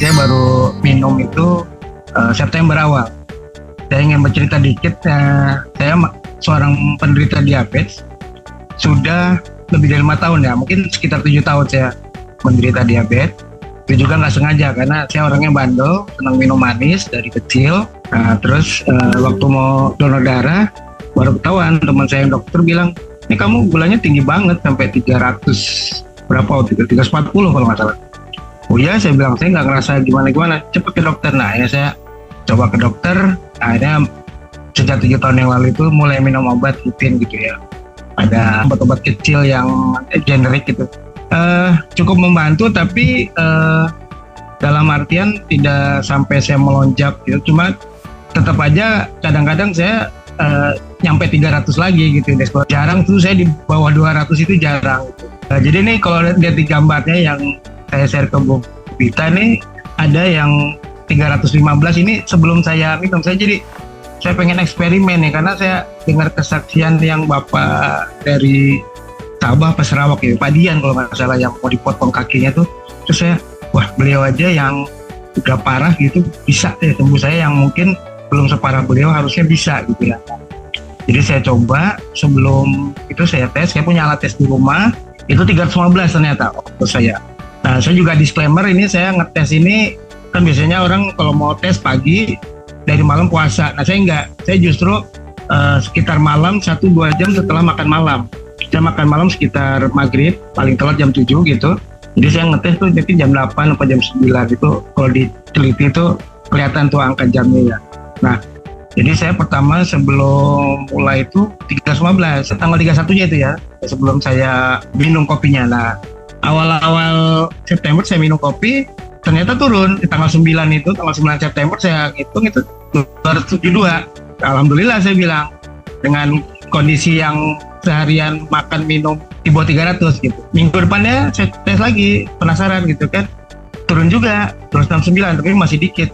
saya baru minum itu September awal. Saya ingin bercerita dikit, saya seorang penderita diabetes sudah lebih dari 5 tahun ya, mungkin sekitar 7 tahun saya menderita diabetes. Itu juga nggak sengaja karena saya orangnya bandel, senang minum manis dari kecil. Terus waktu mau donor darah baru ketahuan teman saya yang dokter bilang, ini kamu gulanya tinggi banget sampai 300 berapa waktu itu, 340 kalau nggak salah. Oh iya, saya bilang saya nggak ngerasa gimana-gimana, cepet ke dokter. Nah ya saya coba ke dokter, akhirnya sejak 7 tahun yang lalu itu mulai minum obat rutin gitu ya. Ada obat-obat kecil yang generik gitu. Cukup membantu tapi dalam artian tidak sampai saya melonjak gitu, cuma tetap aja kadang-kadang saya nyampe 300 lagi gitu. Jarang tuh saya di bawah 200 itu jarang gitu. Jadi nih kalau lihat di gambarnya yang saya share ke Bu Vita nih, ada yang 315 ini sebelum saya minum. Saya pengen eksperimen nih, karena saya dengar kesaksian yang Bapak dari Sabah apa Sarawak ya, Pak Dian kalau nggak salah, yang mau dipotong kakinya tuh. Terus saya, wah beliau aja yang udah parah gitu bisa tembus saya yang mungkin belum separah beliau harusnya bisa gitu ya. Jadi saya coba, sebelum itu saya tes, saya punya alat tes di rumah, itu 315 ternyata waktu saya. Nah saya juga disclaimer, ini saya ngetes ini kan biasanya orang kalau mau tes pagi dari malam puasa. Nah saya enggak, saya justru sekitar malam 1-2 jam setelah makan malam. Saya makan malam sekitar maghrib, paling telat jam 7 gitu. Jadi saya ngetes tuh jadi jam 8 atau jam 9 itu, kalau diteliti itu kelihatan tuh angka jamnya ya. Nah jadi saya pertama sebelum mulai itu 315, tanggal 31-nya itu ya, sebelum saya minum kopinya. Nah awal-awal September saya minum kopi, ternyata turun di tanggal 9 itu, tanggal 9 September saya hitung itu 272. Alhamdulillah saya bilang, dengan kondisi yang seharian makan minum di bawah 300 gitu. Minggu depannya saya tes lagi, penasaran gitu kan, turun juga 269 tapi masih dikit.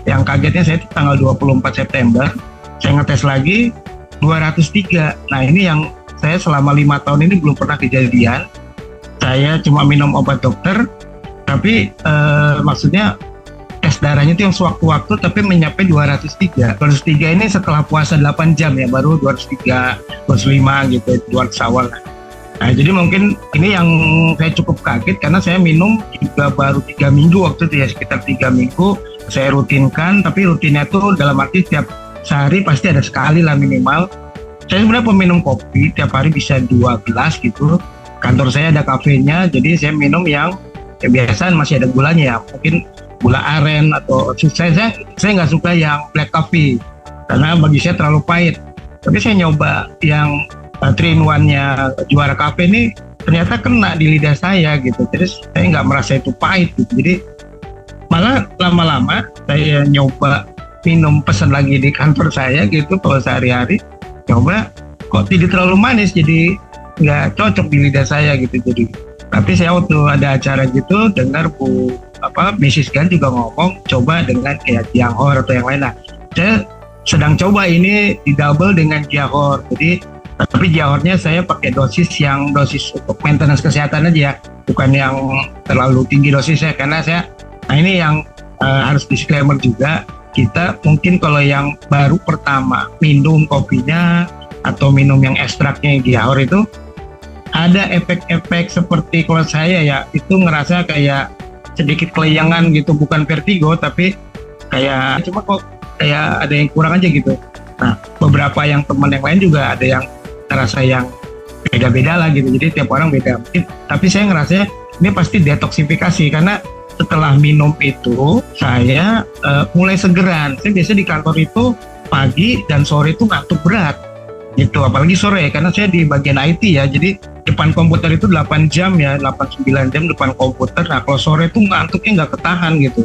Yang kagetnya saya tanggal 24 September saya ngetes lagi 203. Nah ini yang saya selama 5 tahun ini belum pernah kejadian. Saya cuma minum obat dokter, tapi maksudnya tes darahnya itu yang sewaktu-waktu tapi mencapai 203. 203 ini setelah puasa 8 jam ya, baru 203, 205 gitu, 200 awal. Nah jadi mungkin ini yang saya cukup kaget karena saya minum juga baru 3 minggu waktu itu ya, sekitar 3 minggu saya rutinkan, tapi rutinnya tuh dalam arti tiap sehari pasti ada sekali lah minimal. Saya sebenarnya peminum kopi, tiap hari bisa 2 gelas gitu. Kantor saya ada kafenya, jadi saya minum yang kebiasaan masih ada gulanya ya, mungkin gula aren atau saya nggak suka yang black coffee karena bagi saya terlalu pahit. Tapi saya nyoba yang 3-in-1-nya Juara Cafe ini ternyata kena di lidah saya gitu, jadi saya nggak merasa itu pahit gitu. Jadi malah lama-lama saya nyoba minum, pesan lagi di kantor saya gitu kalau sehari-hari, coba kok tidak terlalu manis, jadi nggak cocok di lidah saya gitu. Jadi tapi saya waktu ada acara gitu dengar Mrs. Gan juga ngomong coba dengan kayak Jianghor atau yang lain. Nah saya sedang coba ini di double dengan Jianghor, jadi tapi Jianghornya saya pakai dosis untuk maintenance kesehatan aja, bukan yang terlalu tinggi dosisnya, karena saya ini yang harus disclaimer juga, kita mungkin kalau yang baru pertama minum kopinya atau minum yang ekstraknya Jianghor itu ada efek-efek seperti kalau saya ya itu ngerasa kayak sedikit kelayangan gitu, bukan vertigo tapi kayak cuma kok kayak ada yang kurang aja gitu. Nah beberapa yang teman yang lain juga ada yang ngerasa yang beda-beda lah gitu, jadi tiap orang beda. Tapi saya ngerasa ini pasti detoksifikasi, karena setelah minum itu saya mulai segeran. Saya biasa di kantor itu pagi dan sore itu ngantuk berat gitu, apalagi sore karena saya di bagian IT ya, jadi depan komputer itu 8 jam ya, 8-9 jam depan komputer. Nah kalau sore itu ngantuknya nggak ketahan gitu,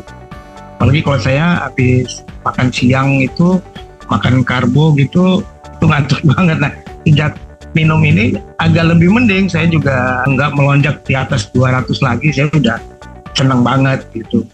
apalagi kalau saya habis makan siang itu makan karbo gitu, itu ngantuk banget. Nah sejak minum ini agak lebih mending, saya juga nggak melonjak di atas 200 lagi, saya udah seneng banget gitu.